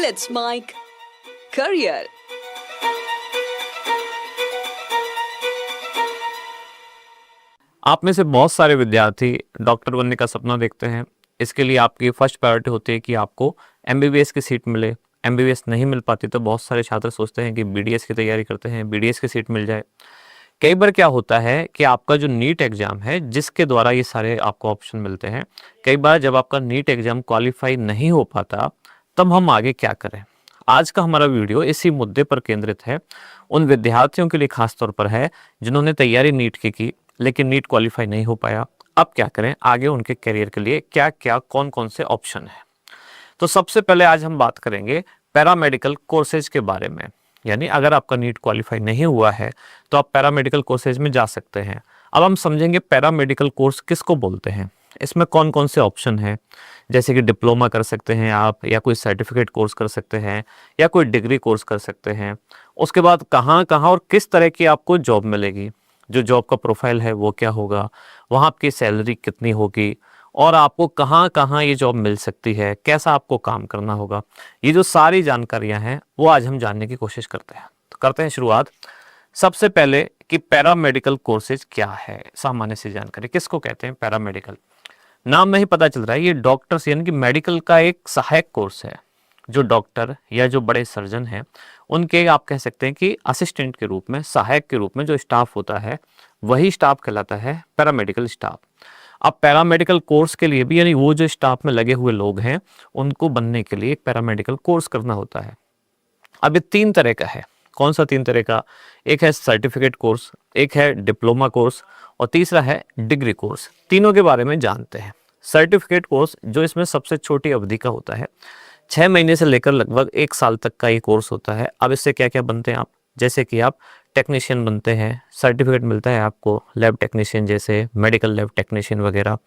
Let's make career. आप में से बहुत सारे विद्यार्थी डॉक्टर बनने का सपना देखते हैं। इसके लिए आपकी फर्स्ट प्रायोरिटी होती है कि आपको एमबीबीएस की सीट मिले। एमबीबीएस नहीं मिल पाती तो बहुत सारे छात्र सोचते हैं कि बीडीएस की तैयारी करते हैं, बीडीएस की सीट मिल जाए। कई बार क्या होता है कि आपका जो नीट एग्जाम है जिसके द्वारा ये सारे आपको ऑप्शन मिलते हैं, कई बार जब आपका नीट एग्जाम क्वालिफाई नहीं हो पाता तब हम आगे क्या करें। आज का हमारा वीडियो इसी मुद्दे पर केंद्रित है। उन विद्यार्थियों के लिए खास तौर पर है जिन्होंने तैयारी नीट की लेकिन नीट क्वालिफाई नहीं हो पाया। अब क्या करें, आगे उनके करियर के लिए क्या क्या कौन कौन से ऑप्शन है। तो सबसे पहले आज हम बात करेंगे पैरामेडिकल कोर्सेज के बारे में। यानी अगर आपका नीट क्वालिफाई नहीं हुआ है तो आप पैरामेडिकल कोर्सेज में जा सकते हैं। अब हम समझेंगे पैरामेडिकल कोर्स किसको बोलते हैं, इसमें कौन कौन से ऑप्शन हैं। जैसे कि डिप्लोमा कर सकते हैं आप, या कोई सर्टिफिकेट कोर्स कर सकते हैं, या कोई डिग्री कोर्स कर सकते हैं। उसके बाद कहाँ कहाँ और किस तरह की आपको जॉब मिलेगी, जो जॉब का प्रोफाइल है वो क्या होगा, वहाँ आपकी सैलरी कितनी होगी, और आपको कहाँ कहाँ ये जॉब मिल सकती है, कैसा आपको काम करना होगा। ये जो सारी जानकारियाँ हैं वो आज हम जानने की कोशिश करते हैं। तो करते हैं शुरुआत। सबसे पहले कि पैरामेडिकल कोर्सेज क्या है। सामान्य सी जानकारी, किसको कहते हैं पैरामेडिकल। नाम में ही पता चल रहा है ये डॉक्टर्स यानी कि मेडिकल का एक सहायक कोर्स है। जो डॉक्टर या जो बड़े सर्जन हैं उनके आप कह सकते हैं कि असिस्टेंट के रूप में, सहायक के रूप में जो स्टाफ होता है वही स्टाफ कहलाता है पैरामेडिकल स्टाफ। अब पैरामेडिकल कोर्स के लिए भी यानी वो जो स्टाफ में लगे हुए लोग हैं उनको बनने के लिए एक पैरामेडिकल कोर्स करना होता है। अब ये 3 तरह का है। कौन सा 3 तरह का? एक है सर्टिफिकेट कोर्स, एक है डिप्लोमा कोर्स और तीसरा है डिग्री कोर्स। तीनों के बारे में जानते हैं। सर्टिफिकेट कोर्स जो इसमें सबसे छोटी अवधि का होता है, 6 महीने से लेकर लगभग 1 साल तक का ये कोर्स होता है। अब इससे क्या क्या बनते हैं आप, जैसे कि आप टेक्नीशियन बनते हैं, सर्टिफिकेट मिलता है आपको लैब टेक्नीशियन जैसे मेडिकल लैब टेक्नीशियन वगैरह।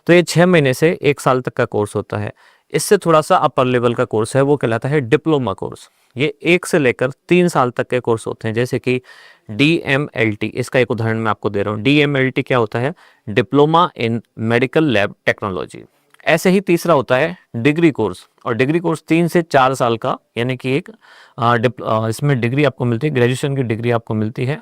तो ये 6 महीने से 1 साल तक का कोर्स होता है। इससे थोड़ा सा अपर लेवल का कोर्स है वो कहलाता है डिप्लोमा कोर्स। ये 1 से लेकर 3 साल तक के कोर्स होते हैं, जैसे कि DMLT। इसका एक उदाहरण मैं आपको दे रहा हूँ। DMLT क्या होता है? Diploma in medical lab technology. ऐसे ही तीसरा होता है डिग्री कोर्स, और डिग्री कोर्स 3 से 4 साल का, यानी कि एक इसमें डिग्री आपको मिलती है, ग्रेजुएशन की डिग्री आपको मिलती है।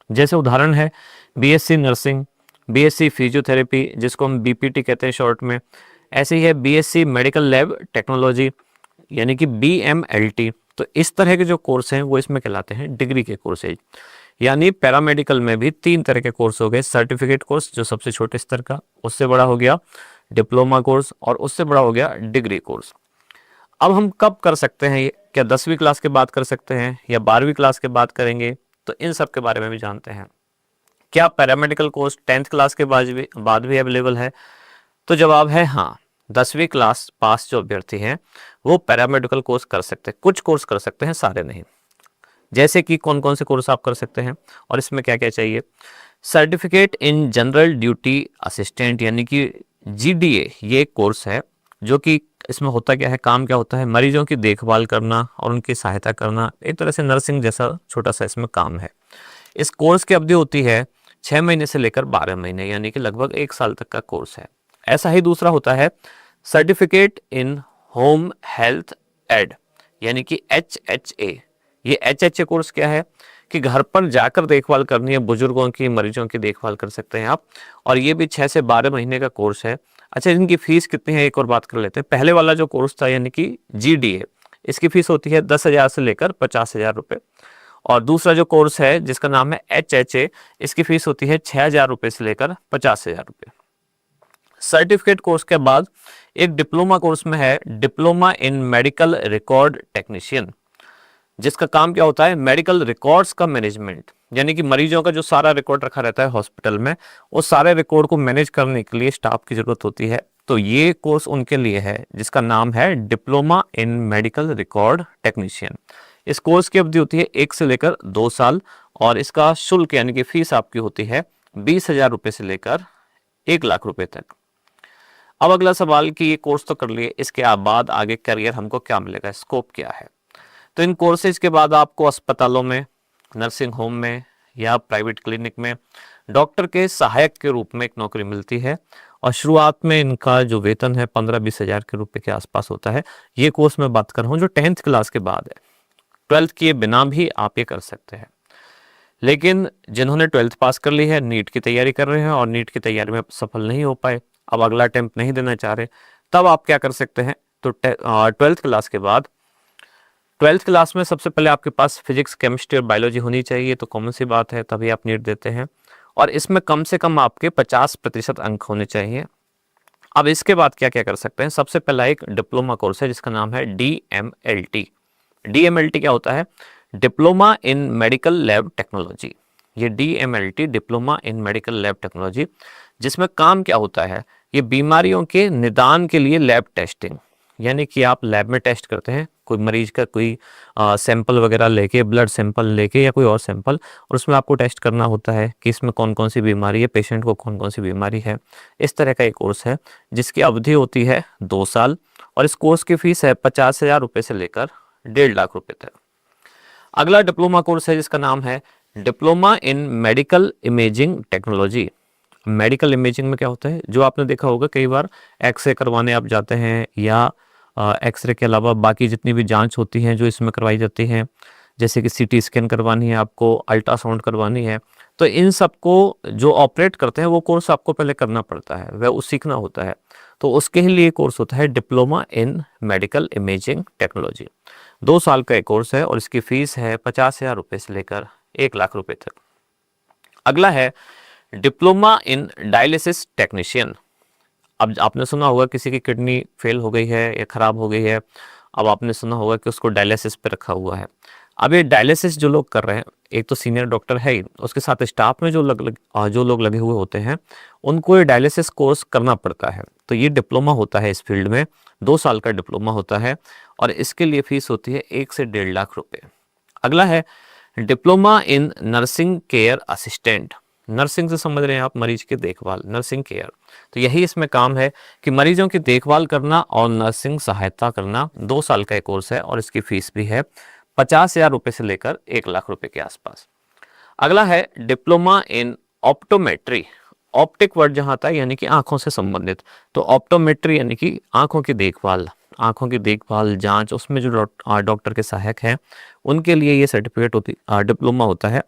जैसे उदाहरण है BSc नर्सिंग, BSc फिजियोथेरेपी जिसको हम BPT कहते हैं शॉर्ट में। ऐसे ही है BSc मेडिकल लैब टेक्नोलॉजी यानी कि BMLT। तो इस तरह के जो कोर्स हैं वो इसमें कहलाते हैं डिग्री के कोर्सेज। यानी पैरामेडिकल में भी 3 तरह के कोर्स हो गए। सर्टिफिकेट कोर्स जो सबसे छोटे स्तर का, उससे बड़ा हो गया डिप्लोमा कोर्स, और उससे बड़ा हो गया डिग्री कोर्स। अब हम कब कर सकते हैं ये? क्या 10वीं क्लास के बाद कर सकते हैं या 12वीं क्लास के बाद करेंगे? तो इन सब के बारे में भी जानते हैं। क्या पैरामेडिकल कोर्स 10th क्लास के बाद भी अवेलेबल है? तो जवाब है हाँ। 10वीं क्लास पास जो अभ्यर्थी हैं वो पैरामेडिकल कोर्स कर सकते हैं। कुछ कोर्स कर सकते हैं, सारे नहीं। जैसे कि कौन कौन से कोर्स आप कर सकते हैं और इसमें क्या क्या चाहिए? Certificate in general duty assistant यानी कि GDA, ये एक कोर्स है जो कि इसमें होता क्या है, काम क्या होता है? मरीजों की देखभाल करना और उनकी सहायता करना। एक तरह से नर्सिंग जैसा छोटा सा इसमें काम है। इस कोर्स की अवधि होती है 6 महीने से लेकर 12 महीने, यानी कि लगभग 1 साल तक का कोर्स है। ऐसा ही दूसरा होता है certificate in home health aide यानी कि HHA। ये HHA कोर्स क्या है कि घर पर जाकर देखभाल करनी है बुजुर्गों की, मरीजों की देखभाल कर सकते हैं आप, और ये भी 6 से 12 महीने का कोर्स है। अच्छा, इनकी फीस कितनी है एक और बात कर लेते हैं। पहले वाला जो कोर्स था यानी कि GDA, इसकी फीस होती है 10,000 से लेकर 50,000 रुपये। और दूसरा जो कोर्स है जिसका नाम है HHA, इसकी फीस होती है 6,000 रुपये से लेकर 50,000 रुपये। सर्टिफिकेट कोर्स के बाद एक डिप्लोमा कोर्स में है diploma in medical record technician, जिसका काम क्या होता है? मेडिकल रिकॉर्ड्स का मैनेजमेंट, यानी कि मरीजों का जो सारा रिकॉर्ड रखा रहता है हॉस्पिटल में, वो सारे रिकॉर्ड को मैनेज करने के लिए स्टाफ की जरूरत होती है। तो ये कोर्स उनके लिए है जिसका नाम है diploma in medical record technician. इस कोर्स की अवधि होती है 1 से लेकर 2 साल, और इसका शुल्क यानी कि फीस आपकी होती है 20,000 रुपये से लेकर 1 लाख रुपए तक। अब अगला सवाल कि ये कोर्स तो कर लिए, इसके बाद आगे करियर हमको क्या मिलेगा, स्कोप क्या है? तो इन कोर्सेज के बाद आपको अस्पतालों में, नर्सिंग होम में या प्राइवेट क्लिनिक में डॉक्टर के सहायक के रूप में एक नौकरी मिलती है, और शुरुआत में इनका जो वेतन है 15-20 हज़ार के रुपए के आसपास होता है। ये कोर्स मैं बात कर रहा हूँ जो 10th क्लास के बाद है। 12th किए बिना भी आप ये कर सकते हैं। लेकिन जिन्होंने 12th पास कर ली है, नीट की तैयारी कर रहे हैं और नीट की तैयारी में सफल नहीं हो पाए, अब अगला अटेम्प्ट नहीं देना चाह रहे, तब आप क्या कर सकते हैं? तो 12th क्लास के बाद 12th क्लास में सबसे पहले आपके पास फिजिक्स, केमिस्ट्री और बायोलॉजी होनी चाहिए, तो कॉमन सी बात है, तभी आप नीट देते हैं। और इसमें कम से कम आपके 50% अंक होने चाहिए। अब इसके बाद क्या क्या कर सकते हैं? सबसे पहला एक डिप्लोमा कोर्स है जिसका नाम है DMLT। DMLT क्या होता है? Diploma in medical lab technology. ये DMLT diploma in medical lab technology, जिसमें काम क्या होता है? ये बीमारियों के निदान के लिए लैब टेस्टिंग, यानी कि आप लैब में टेस्ट करते हैं कोई मरीज का कोई सैंपल वगैरह लेके, ब्लड सैंपल लेके या कोई और सैंपल, और उसमें आपको टेस्ट करना होता है कि इसमें कौन कौन सी बीमारी है, पेशेंट को कौन कौन सी बीमारी है। इस तरह का एक कोर्स है जिसकी अवधि होती है 2 साल, और इस कोर्स की फीस है 50,000 रुपये से लेकर 1.5 लाख रुपए तक। अगला डिप्लोमा कोर्स है जिसका नाम है diploma in medical imaging technology. Medical imaging में क्या होता है? जो आपने देखा होगा कई बार एक्सरे करवाने आप जाते हैं, या एक्सरे के अलावा बाकी जितनी भी जांच होती हैं जो इसमें करवाई जाती हैं, जैसे कि सीटी स्कैन करवानी है आपको, अल्ट्रासाउंड करवानी है, तो इन सबको जो ऑपरेट करते हैं वो कोर्स आपको पहले करना पड़ता है, वह वो सीखना होता है। तो उसके लिए कोर्स होता है diploma in medical imaging technology. 2 साल का एक कोर्स है और इसकी फीस है 50,000 रुपये से लेकर 1 लाख रुपए तक। अगला है डिप्लोमा इन डायलिसिस टेक्नीशियन। अब आपने सुना होगा किसी की किडनी फेल हो गई है या खराब हो गई है, अब आपने सुना होगा कि उसको डायलिसिस पे रखा हुआ है। अब ये डायलिसिस जो लोग कर रहे हैं, एक तो सीनियर डॉक्टर है ही, उसके साथ स्टाफ में जो लोग लगे हुए होते हैं, उनको ये डायलिसिस कोर्स करना पड़ता है। तो ये डिप्लोमा होता है इस फील्ड में, 2 साल का डिप्लोमा होता है, और इसके लिए फीस होती है 1 से 1.5 लाख रुपए। अगला है diploma in nursing care assistant. Nursing से समझ रहे हैं आप, मरीज की देखभाल, नर्सिंग केयर। तो यही इसमें काम है कि मरीजों की देखभाल करना और नर्सिंग सहायता करना। 2 साल का एक कोर्स है और इसकी फीस भी है 50,000 रुपये से लेकर 1 लाख रुपए के आसपास। अगला है diploma in optometry. Optic word जहाँ आता है यानी कि आंखों से संबंधित, तो ऑप्टोमेट्री यानी कि आंखों की देखभाल, जांच, उसमें जो डॉक्टर के सहायक हैं उनके लिए ये सर्टिफिकेट डिप्लोमा होता है।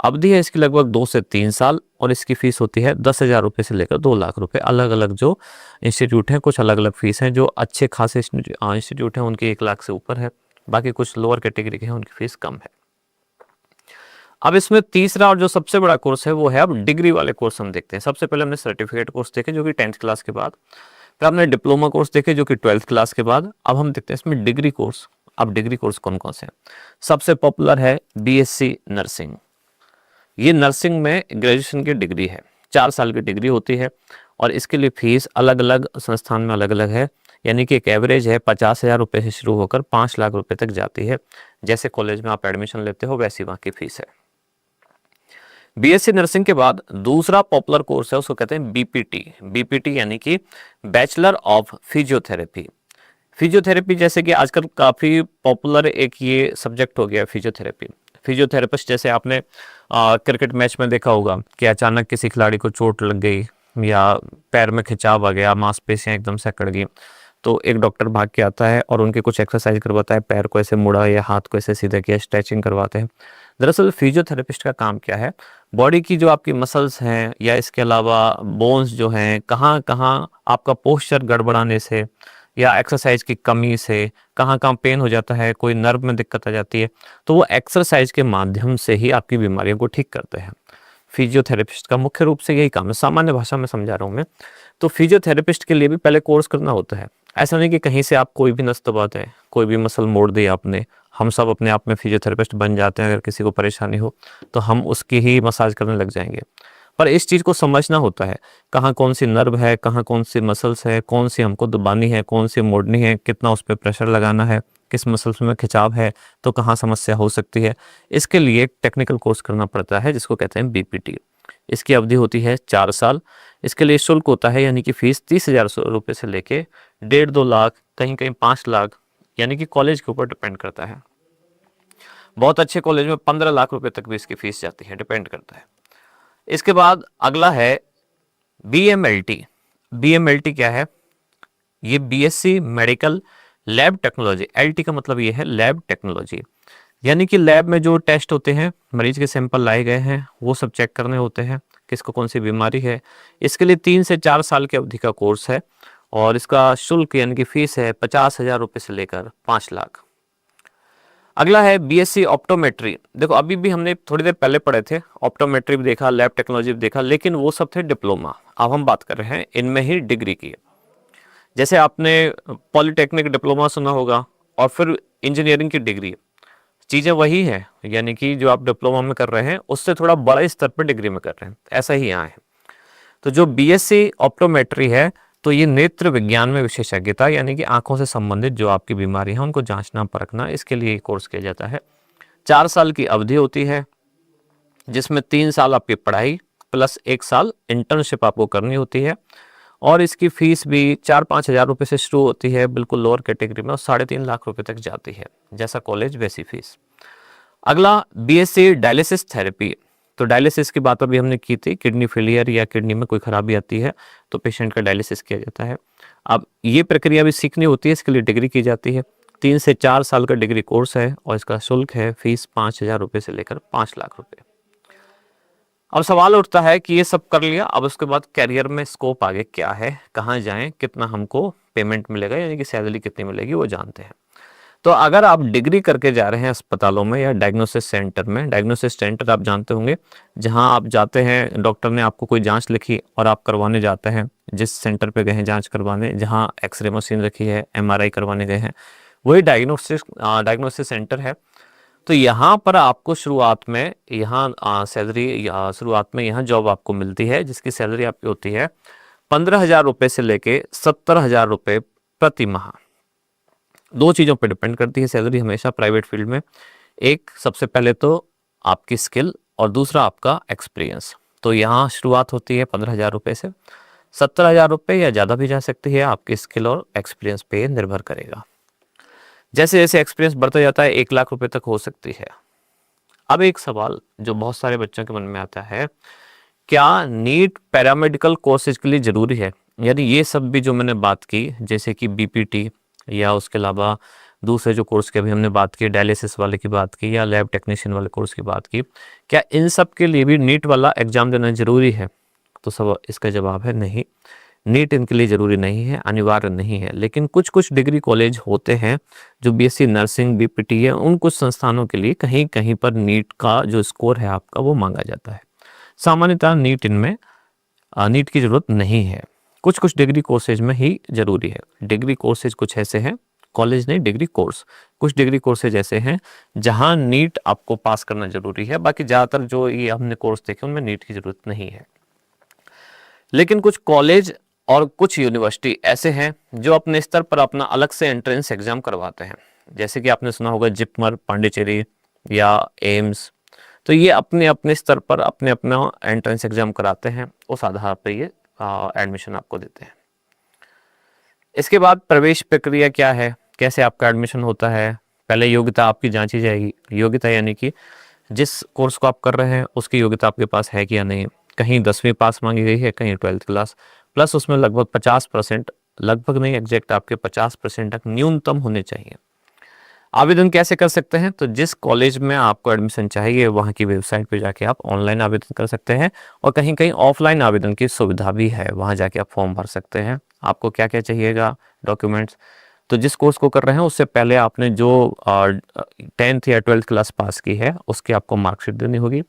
अवधि है इसकी लगभग 2 से 3 साल, और इसकी फीस होती है 10,000 रुपये से लेकर 2 लाख रुपए। अलग अलग जो इंस्टीट्यूट हैं, कुछ अलग अलग फीस हैं। जो अच्छे खासे इंस्टीट्यूट हैं उनकी 1 लाख से ऊपर है, बाकी कुछ लोअर कैटेगरी के हैं उनकी फीस कम है। अब इसमें तीसरा और जो सबसे बड़ा कोर्स है वो है अब डिग्री वाले कोर्स हम देखते हैं। सबसे पहले हमने सर्टिफिकेट कोर्स देखे जो कि 10th क्लास के बाद, फिर हमने डिप्लोमा कोर्स देखे जो कि 12th क्लास के बाद। अब हम देखते हैं इसमें डिग्री कोर्स। अब डिग्री कोर्स कौन कौन से हैं? सबसे पॉपुलर है BSc नर्सिंग। ये नर्सिंग में ग्रेजुएशन की डिग्री है, 4 साल की डिग्री होती है, और इसके लिए फीस अलग अलग संस्थान में अलग अलग है, यानी कि एक एवरेज है 50,000 रुपये से शुरू होकर 5 लाख रुपए तक जाती है। जैसे कॉलेज में आप एडमिशन लेते हो वैसी वहाँ की फीस है। BSc नर्सिंग के बाद दूसरा पॉपुलर कोर्स है, उसको कहते हैं BPT यानी कि बैचलर ऑफ फिजियोथेरेपी। फिजियोथेरेपी जैसे कि आजकल काफ़ी पॉपुलर एक ये सब्जेक्ट हो गया है फिजियोथेरेपी। फिजियोथेरेपिस्ट जैसे आपने क्रिकेट मैच में देखा होगा कि अचानक किसी खिलाड़ी को चोट लग गई या पैर में खिंचाव आ गया, मांसपेशियां एकदम से अकड़ गई, तो एक डॉक्टर भाग के आता है और उनके कुछ एक्सरसाइज करवाता है, पैर को ऐसे मुड़ा या हाथ को ऐसे सीधा किया, स्ट्रेचिंग करवाते हैं। दरअसल फिजियोथेरेपिस्ट का काम क्या है? बॉडी की जो आपकी मसल्स हैं या इसके अलावा बोन्स जो हैं, कहाँ कहाँ आपका पोस्चर गड़बड़ाने से या एक्सरसाइज की कमी से कहाँ कहाँ पेन हो जाता है, कोई नर्व में दिक्कत आ जाती है, तो वो एक्सरसाइज के माध्यम से ही आपकी बीमारियों को ठीक करते हैं। फिजियोथेरेपिस्ट का मुख्य रूप से यही काम है, सामान्य भाषा में समझा रहा हूँ मैं। तो फिजियोथेरेपिस्ट के लिए भी पहले कोर्स करना होता है। ऐसा नहीं कि कहीं से आप कोई भी नस दबा दें, कोई भी मसल मोड़ दी आपने, हम सब अपने आप में फिजियोथेरेपिस्ट बन जाते हैं। अगर किसी को परेशानी हो तो हम उसकी ही मसाज करने लग जाएंगे, पर इस चीज़ को समझना होता है, कहाँ कौन सी नर्व है, कहाँ कौन सी मसल्स है, कौन सी हमको दबानी है, कौन सी मोड़नी है, कितना उस पर प्रेशर लगाना है, किस मसल्स में खिंचाव है, तो कहाँ समस्या हो सकती है। इसके लिए एक टेक्निकल कोर्स करना पड़ता है जिसको कहते हैं BPT। इसकी अवधि होती है 4 साल। इसके लिए शुल्क होता है, यानी कि फीस 30,000 रुपये से लेके 1.5-2 लाख, कहीं कहीं 5 लाख, यानी कि कॉलेज के ऊपर डिपेंड करता है। बहुत अच्छे कॉलेज में 15 लाख रुपए तक भी इसकी फीस जाती है, डिपेंड करता है। इसके बाद अगला है BMLT। BMLT क्या है? ये BSc medical lab technology, LT का मतलब ये है लैब टेक्नोलॉजी, यानी कि लैब में जो टेस्ट होते हैं, मरीज के सैंपल लाए गए हैं वो सब चेक करने होते हैं, किसको कौन सी बीमारी है। इसके लिए 3 से 4 साल की अवधि का कोर्स है और इसका शुल्क यानी कि फीस है 50,000 रुपये से लेकर 5 लाख। अगला है BSc ऑप्टोमेट्री। देखो अभी भी हमने थोड़ी देर पहले पढ़े थे, ऑप्टोमेट्री भी देखा, लैब टेक्नोलॉजी भी देखा, लेकिन वो सब थे डिप्लोमा। अब हम बात कर रहे हैं इनमें ही डिग्री की। जैसे आपने पॉलिटेक्निक डिप्लोमा सुना होगा और फिर इंजीनियरिंग की डिग्री, चीज़ें वही है, यानी कि जो आप डिप्लोमा में कर रहे हैं उससे थोड़ा बड़े स्तर पर डिग्री में कर रहे हैं, ऐसा ही यहाँ है। तो जो BSc ऑप्टोमेट्री है, तो ये नेत्र विज्ञान में विशेषज्ञता, यानी कि आंखों से संबंधित जो आपकी बीमारी है उनको जांचना परखना, इसके लिए कोर्स किया जाता है। 4 साल की अवधि होती है जिसमें 3 साल आपकी पढ़ाई प्लस 1 साल इंटर्नशिप आपको करनी होती है और इसकी फीस भी 4-5 हज़ार रुपये से शुरू होती है बिल्कुल लोअर कैटेगरी में और 3.5 लाख रुपए तक जाती है, जैसा कॉलेज वैसी फीस। अगला BSc डायलिसिस थेरेपी। तो डायलिसिस की बात अभी हमने की थी, किडनी फेलियर या किडनी में कोई खराबी आती है तो पेशेंट का डायलिसिस किया जाता है। अब ये प्रक्रिया भी सीखनी होती है, इसके लिए डिग्री की जाती है। 3 से 4 साल का डिग्री कोर्स है और इसका शुल्क है फीस 5,000 रुपये से लेकर 5 लाख रुपए। अब सवाल उठता है कि ये सब कर लिया, अब उसके बाद कैरियर में स्कोप आगे क्या है, कहाँ जाएं, कितना हमको पेमेंट मिलेगा, यानी कि सैलरी कितनी मिलेगी वो जानते हैं। तो अगर आप डिग्री करके जा रहे हैं अस्पतालों में या डायग्नोसिस सेंटर में, डायग्नोसिस सेंटर आप जानते होंगे, जहां आप जाते हैं, डॉक्टर ने आपको कोई जांच लिखी और आप करवाने जाते हैं, जिस सेंटर पे गए हैं जांच करवाने, जहां एक्सरे मशीन रखी है, MRI करवाने गए हैं, वही डायग्नोसिस सेंटर है। तो यहाँ पर आपको शुरुआत में यहाँ सैलरी या शुरुआत में यहाँ जॉब आपको मिलती है जिसकी सैलरी आपकी होती है 15,000 रुपये से लेके 70,000 रुपये प्रति माह। 2 चीज़ों पे डिपेंड करती है सैलरी हमेशा प्राइवेट फील्ड में, एक सबसे पहले तो आपकी स्किल और दूसरा आपका एक्सपीरियंस। तो यहाँ शुरुआत होती है 15,000 रुपये से, 70,000 रुपये या ज़्यादा भी जा सकती है, आपकी स्किल और एक्सपीरियंस पे निर्भर करेगा। जैसे जैसे एक्सपीरियंस बढ़ता जाता है 1 लाख रुपए तक हो सकती है। अब एक सवाल जो बहुत सारे बच्चों के मन में आता है, क्या नीट पैरामेडिकल कोर्सेज के लिए ज़रूरी है? यानी ये सब भी जो मैंने बात की, जैसे कि BPT या उसके अलावा दूसरे जो कोर्स की अभी हमने बात की, डायलिसिस वाले की बात की या लैब टेक्नीशियन वाले कोर्स की बात की, क्या इन सब के लिए भी नीट वाला एग्ज़ाम देना ज़रूरी है? तो सब इसका जवाब है नहीं, नीट इनके लिए ज़रूरी नहीं है, अनिवार्य नहीं है। लेकिन कुछ कुछ डिग्री कॉलेज होते हैं जो BSc नर्सिंग BPT है, उन कुछ संस्थानों के लिए कहीं कहीं पर नीट का जो स्कोर है आपका वो मांगा जाता है। सामान्यतः नीट की ज़रूरत नहीं है, कुछ कुछ डिग्री कोर्सेज में ही ज़रूरी है। डिग्री कोर्सेज कुछ ऐसे हैं, कॉलेज नहीं डिग्री कोर्स, कुछ डिग्री कोर्सेज ऐसे हैं जहां नीट आपको पास करना ज़रूरी है, बाकी ज़्यादातर जो ये हमने कोर्स देखे उनमें नीट की ज़रूरत नहीं है। लेकिन कुछ कॉलेज और कुछ यूनिवर्सिटी ऐसे हैं जो अपने स्तर पर अपना अलग से एंट्रेंस एग्जाम करवाते हैं, जैसे कि आपने सुना होगा जिपमर, पांडिचेरी या एम्स। तो ये अपने अपने स्तर पर अपने अपना एंट्रेंस एग्जाम कराते हैं, उस आधार पर ये एडमिशन आपको देते हैं। इसके बाद प्रवेश प्रक्रिया क्या है, कैसे आपका एडमिशन होता है? पहले योग्यता आपकी जांची जाएगी। योग्यता यानी कि जिस कोर्स को आप कर रहे हैं उसकी योग्यता आपके पास है कि या नहीं। कहीं 10वीं पास मांगी गई है, कहीं 12th क्लास, प्लस उसमें लगभग 50%, लगभग नहीं एग्जैक्ट आपके 50% तक न्यूनतम होने चाहिए। आवेदन कैसे कर सकते हैं? तो जिस कॉलेज में आपको एडमिशन चाहिए वहाँ की वेबसाइट पे जाके आप ऑनलाइन आवेदन कर सकते हैं और कहीं कहीं ऑफलाइन आवेदन की सुविधा भी है, वहाँ जाके आप फॉर्म भर सकते हैं। आपको क्या क्या चाहिएगा डॉक्यूमेंट्स? तो जिस कोर्स को कर रहे हैं उससे पहले आपने जो 10th या 12th क्लास पास की है उसकी आपको मार्कशीट देनी होगी,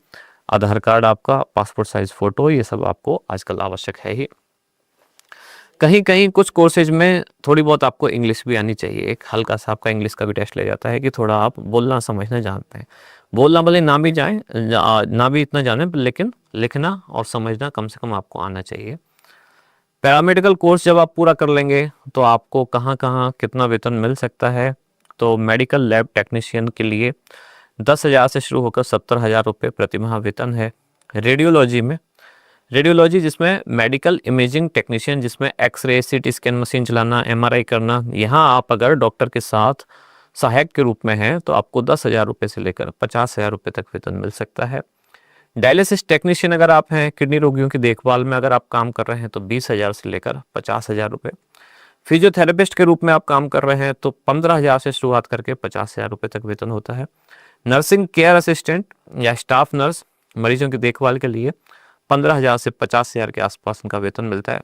आधार कार्ड आपका, पासपोर्ट साइज फ़ोटो, ये सब आपको आजकल आवश्यक है ही। कहीं कहीं कुछ कोर्सेज में थोड़ी बहुत आपको इंग्लिश भी आनी चाहिए, एक हल्का सा आपका इंग्लिश का भी टेस्ट ले जाता है कि थोड़ा आप बोलना समझना जानते हैं। बोलना भले ना भी जाए, ना भी इतना जाने, लेकिन लिखना और समझना कम से कम आपको आना चाहिए। पैरामेडिकल कोर्स जब आप पूरा कर लेंगे तो आपको कहाँ कहाँ कितना वेतन मिल सकता है? तो मेडिकल लैब टेक्नीशियन के लिए 10,000 से शुरू होकर 70,000 रुपये प्रति माह वेतन है। रेडियोलॉजी जिसमें मेडिकल इमेजिंग टेक्नीशियन, जिसमें एक्सरे, CT स्कैन मशीन चलाना, MRI करना, यहाँ आप अगर डॉक्टर के साथ सहायक के रूप में हैं तो आपको 10,000 रुपये से लेकर 50,000 रुपये तक वेतन मिल सकता है। डायलिसिस टेक्नीशियन अगर आप हैं, किडनी रोगियों की देखभाल में अगर आप काम कर रहे हैं तो 20,000 से लेकर 50,000 रुपये। फिजियोथेरेपिस्ट के रूप में आप काम कर रहे हैं तो 15,000 से शुरुआत करके 50,000 रुपये तक वेतन होता है। नर्सिंग केयर असिस्टेंट या स्टाफ नर्स मरीजों की देखभाल के लिए 15,000 से 50,000 के आसपास उनका वेतन मिलता है।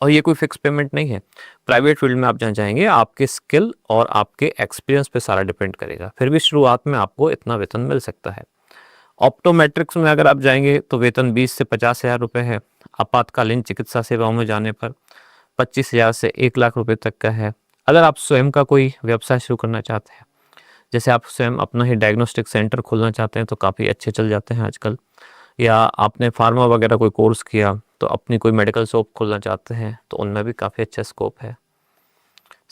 और ये कोई फिक्स पेमेंट नहीं है। प्राइवेट फील्ड में आप जहाँ जाएंगे आपके स्किल और आपके एक्सपीरियंस पे सारा डिपेंड करेगा, फिर भी शुरुआत में आपको इतना वेतन मिल सकता है। ऑप्टोमेट्रिक्स में अगर आप जाएंगे तो वेतन 20 से 50,000 रुपये है। आपातकालीन चिकित्सा सेवाओं में जाने पर 25,000 से 1 लाख रुपए तक का है। अगर आप स्वयं का कोई व्यवसाय शुरू करना चाहते हैं, जैसे आप स्वयं अपना ही डायग्नोस्टिक सेंटर खोलना चाहते हैं तो काफ़ी अच्छे चल जाते हैं आजकल, या आपने फार्मा वगैरह कोई कोर्स किया तो अपनी कोई मेडिकल शॉप खोलना चाहते हैं तो उनमें भी काफ़ी अच्छा स्कोप है।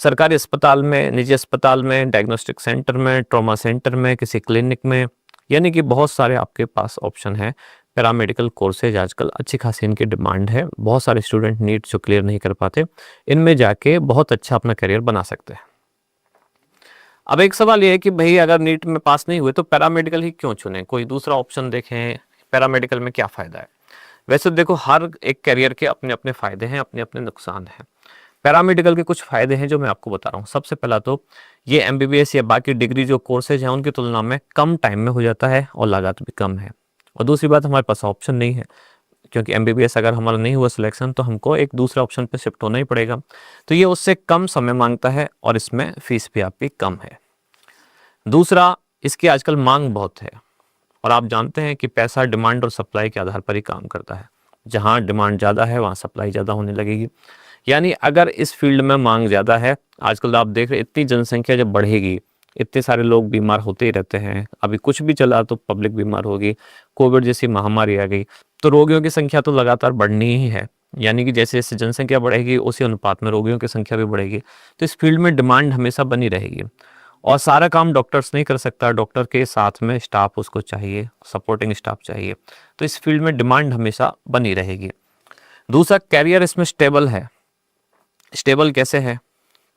सरकारी अस्पताल में, निजी अस्पताल में, डायग्नोस्टिक सेंटर में, ट्रॉमा सेंटर में, किसी क्लिनिक में, यानी कि बहुत सारे आपके पास ऑप्शन है। पैरामेडिकल कोर्सेज आजकल अच्छी खासी इनकी डिमांड है। बहुत सारे स्टूडेंट नीट जो क्लियर नहीं कर पाते, इनमें जाके बहुत अच्छा अपना करियर बना सकते हैं। अब एक सवाल ये है कि भाई अगर नीट में पास नहीं हुए तो पैरामेडिकल ही क्यों चुने, कोई दूसरा ऑप्शन देखें, पैरामेडिकल में क्या फ़ायदा है। वैसे देखो, हर एक करियर के अपने अपने फ़ायदे हैं, अपने अपने नुकसान हैं। पैरामेडिकल के कुछ फ़ायदे हैं जो मैं आपको बता रहा हूँ। सबसे पहला तो ये एमबीबीएस या बाकी डिग्री जो कोर्सेज हैं उनकी तुलना में कम टाइम में हो जाता है और लागत भी कम है। और दूसरी बात, हमारे पास ऑप्शन नहीं है, क्योंकि एमबीबीएस अगर हमारा नहीं हुआ सिलेक्शन तो हमको एक दूसरे ऑप्शन पे शिफ्ट होना ही पड़ेगा। तो ये उससे कम समय मांगता है और इसमें फीस भी आपकी कम है। दूसरा, इसकी आजकल मांग बहुत है और आप जानते हैं कि पैसा डिमांड और सप्लाई के आधार पर ही काम करता है। जहाँ डिमांड ज़्यादा है वहाँ सप्लाई ज़्यादा होने लगेगी। यानी अगर इस फील्ड में मांग ज़्यादा है, आजकल आप देख रहे इतनी जनसंख्या जब बढ़ेगी, इतने सारे लोग बीमार होते ही रहते हैं। अभी कुछ भी चला तो पब्लिक बीमार होगी, कोविड जैसी महामारी आ गई तो रोगियों की संख्या तो लगातार बढ़नी ही है। यानी कि जैसे जैसे जनसंख्या बढ़ेगी उसी अनुपात में रोगियों की संख्या भी बढ़ेगी। तो इस फील्ड में डिमांड हमेशा बनी रहेगी और सारा काम डॉक्टर्स नहीं कर सकता, डॉक्टर के साथ में स्टाफ उसको चाहिए, सपोर्टिंग स्टाफ चाहिए। तो इस फील्ड में डिमांड हमेशा बनी रहेगी। दूसरा, कैरियर इसमें स्टेबल है। स्टेबल कैसे है?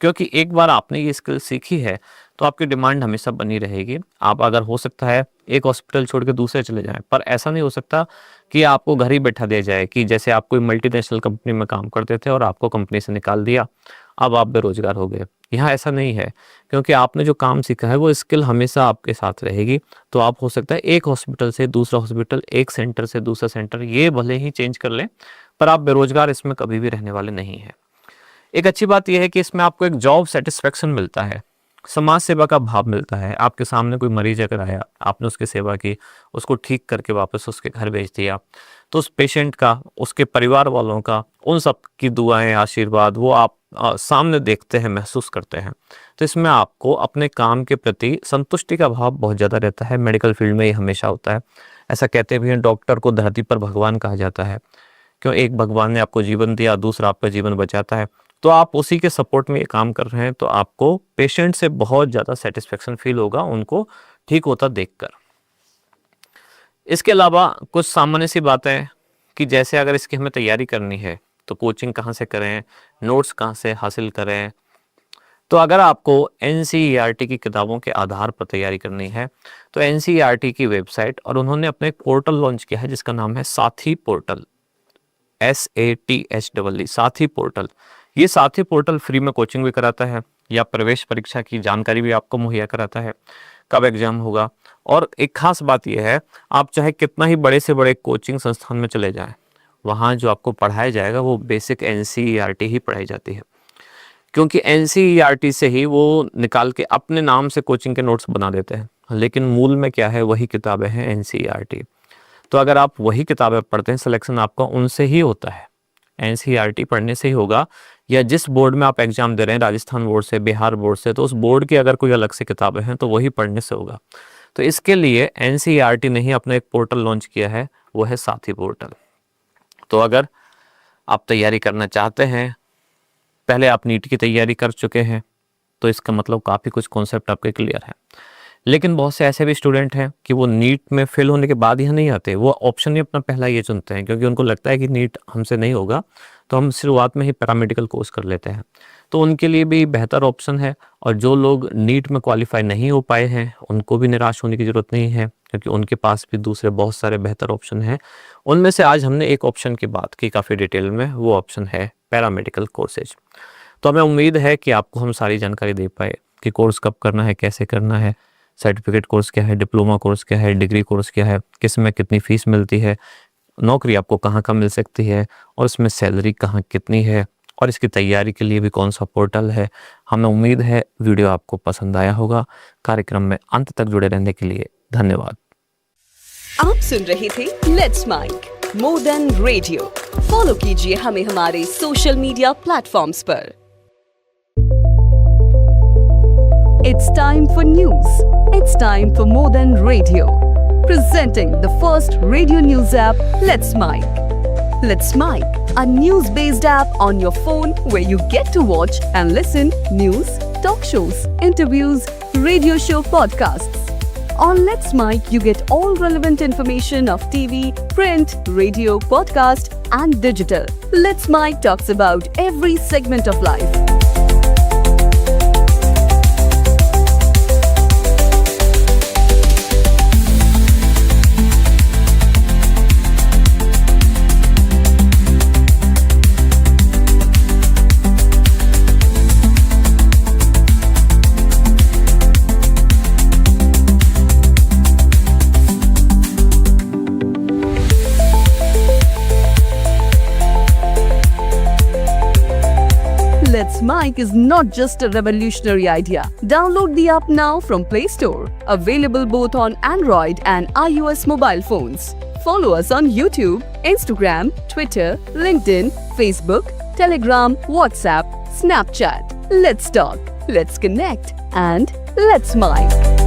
क्योंकि एक बार आपने ये स्किल सीखी है तो आपकी डिमांड हमेशा बनी रहेगी। आप अगर हो सकता है एक हॉस्पिटल छोड़ के दूसरे चले जाएं, पर ऐसा नहीं हो सकता कि आपको घर ही बैठा दिया जाए कि जैसे आप कोई मल्टीनेशनल कंपनी में काम करते थे और आपको कंपनी से निकाल दिया, अब आप बेरोजगार हो गए। यहाँ ऐसा नहीं है, क्योंकि आपने जो काम सीखा है वो स्किल हमेशा आपके साथ रहेगी। तो आप हो सकता है एक हॉस्पिटल से दूसरा हॉस्पिटल, एक सेंटर से दूसरा सेंटर, ये भले ही चेंज कर लें, पर आप बेरोजगार इसमें कभी भी रहने वाले नहीं हैं। एक अच्छी बात यह है कि इसमें आपको एक जॉब सेटिस्फेक्शन मिलता है, समाज सेवा का भाव मिलता है। आपके सामने कोई मरीज अगर आया, आपने उसकी सेवा की, उसको ठीक करके वापस उसके घर भेज दिया, तो उस पेशेंट का, उसके परिवार वालों का, उन सब की दुआएं, आशीर्वाद वो आप सामने देखते हैं, महसूस करते हैं। तो इसमें आपको अपने काम के प्रति संतुष्टि का भाव बहुत ज़्यादा रहता है। मेडिकल फील्ड में ये हमेशा होता है। ऐसा कहते भी हैं, डॉक्टर को धरती पर भगवान कहा जाता है। क्यों? एक भगवान ने आपको जीवन दिया, दूसरा आपका जीवन बचाता है। तो आप उसी के सपोर्ट में ये काम कर रहे हैं, तो आपको पेशेंट से बहुत ज़्यादा सेटिस्फेक्शन फील होगा उनको ठीक होता देखकर। इसके अलावा कुछ सामान्य सी बातें कि जैसे अगर इसकी हमें तैयारी करनी है तो कोचिंग कहाँ से करें, नोट्स कहाँ से हासिल करें। तो अगर आपको एनसीईआरटी की किताबों के आधार पर तैयारी करनी है तो एनसीईआरटी की वेबसाइट, और उन्होंने अपना एक पोर्टल लॉन्च किया है जिसका नाम है साथी पोर्टल, SATHEE साथी पोर्टल। ये साथी पोर्टल फ्री में कोचिंग भी कराता है या प्रवेश परीक्षा की जानकारी भी आपको मुहैया कराता है, कब एग्जाम होगा। और एक खास बात यह है, आप चाहे कितना ही बड़े से बड़े कोचिंग संस्थान में चले जाएं, वहाँ जो आपको पढ़ाया जाएगा वो बेसिक एनसीईआरटी ही पढ़ाई जाती है। क्योंकि एनसीईआरटी से ही वो निकाल के अपने नाम से कोचिंग के नोट्स बना देते हैं, लेकिन मूल में क्या है, वही किताबें हैं एनसीईआरटी। तो अगर आप वही किताबें पढ़ते हैं, सिलेक्शन आपका उनसे ही होता है, एनसीईआरटी पढ़ने से ही होगा। या जिस बोर्ड में आप एग्जाम दे रहे हैं, राजस्थान बोर्ड से, बिहार बोर्ड से, तो उस बोर्ड की अगर कोई अलग से किताबें हैं तो वही पढ़ने से होगा। तो इसके लिए एनसीईआरटी ने ही अपना एक पोर्टल लॉन्च किया है, वो है साथी पोर्टल। तो अगर आप तैयारी करना चाहते हैं, पहले आप नीट की तैयारी कर चुके हैं, तो इसका मतलब काफ़ी कुछ कॉन्सेप्ट आपके क्लियर है। लेकिन बहुत से ऐसे भी स्टूडेंट हैं कि वो नीट में फेल होने के बाद यहाँ नहीं आते, वो ऑप्शन ही अपना पहला ये चुनते हैं, क्योंकि उनको लगता है कि नीट हमसे नहीं होगा तो हम शुरुआत में ही पैरामेडिकल कोर्स कर लेते हैं, तो उनके लिए भी बेहतर ऑप्शन है। और जो लोग नीट में क्वालिफाई नहीं हो पाए हैं उनको भी निराश होने की ज़रूरत नहीं है, क्योंकि उनके पास भी दूसरे बहुत सारे बेहतर ऑप्शन हैं। उनमें से आज हमने एक ऑप्शन की बात की काफ़ी डिटेल में, वो ऑप्शन है पैरामेडिकल कोर्सेज। तो हमें उम्मीद है कि आपको हम सारी जानकारी दे पाए कि कोर्स कब करना है, कैसे करना है, सर्टिफिकेट कोर्स क्या है, डिप्लोमा कोर्स क्या है, डिग्री कोर्स क्या है, किस में कितनी फ़ीस मिलती है, नौकरी आपको कहाँ कहाँ मिल सकती है, और इसमें सैलरी कहाँ कितनी है, और इसकी तैयारी के लिए भी कौन सा पोर्टल है। हमें उम्मीद है वीडियो आपको पसंद आया होगा। कार्यक्रम में अंत तक जुड़े रहने के लिए धन्यवाद। आप सुन रहे थे let's mic more than radio. Follow कीजिए हमें हमारे सोशल मीडिया प्लेटफॉर्म्स पर। It's time for news. It's time for more than radio. Presenting the first radio news app, Let's Mic. Let's Mic, a news-based app on your phone where you get to watch and listen news, talk shows, interviews, radio show podcasts. On Let's Mic, you get all relevant information of TV, print, radio, podcast, and digital. Let's Mic talks about every segment of life. Let's Mic is not just a revolutionary idea. Download the app now from Play Store. Available both on Android and iOS mobile phones. Follow us on YouTube, Instagram, Twitter, LinkedIn, Facebook, Telegram, WhatsApp, Snapchat. Let's talk, let's connect, and let's Mic.